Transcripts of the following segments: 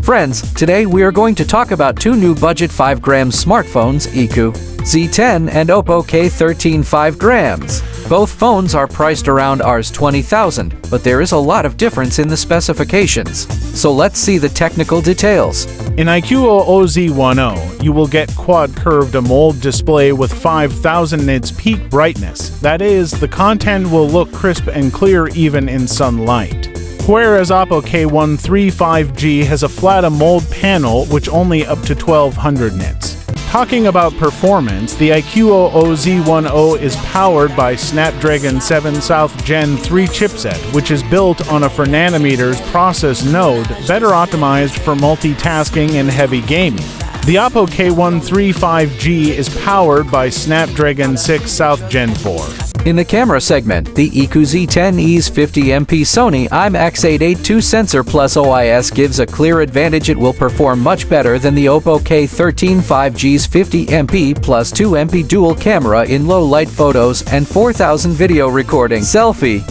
Friends, today we are going to talk about two new budget 5 gram smartphones, iQOO Z10 and Oppo K13 5 grams. Both phones are priced around Rs 20,000, but there is a lot of difference in the specifications. So let's see the technical details. In iQOO Z10, you will get quad-curved AMOLED display with 5000 nits peak brightness. That is, the content will look crisp and clear even in sunlight. Whereas Oppo K13 5G has a flat AMOLED panel which only up to 1200 nits. Talking about performance, the iQOO Z10 is powered by Snapdragon 7 South Gen 3 chipset, which is built on a 4nm process node, better optimized for multitasking and heavy gaming. The Oppo K13 5G is powered by Snapdragon 6 South Gen 4. In the camera segment, the iQOO Z10 E's 50MP Sony IMX882 sensor plus OIS gives a clear advantage. It will perform much better than the Oppo K13 5G's 50MP plus 2MP dual camera in low light photos and 4000 video recording selfie.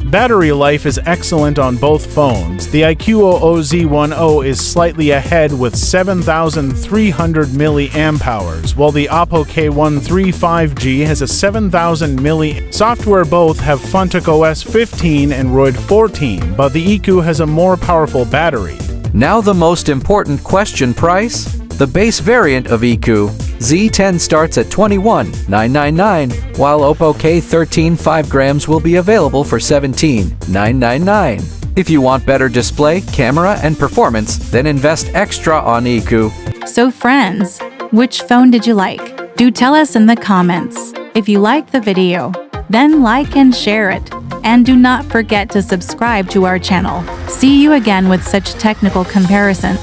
Battery life is excellent on both phones. The iQOO Z10 is slightly ahead with 7,300 mAh, while the Oppo K13 5G has a 7,000 mAh. Software both have Funtic OS 15 and Android 14, but the iQOO has a more powerful battery. Now the most important question: price? The base variant of iQOO Z10 starts at $21,999, while Oppo K13 5 grams will be available for $17,999. If you want better display, camera, and performance, then invest extra on iQOO. So friends, which phone did you like? Do tell us in the comments. If you like the video, then like and share it. And do not forget to subscribe to our channel. See you again with such technical comparisons.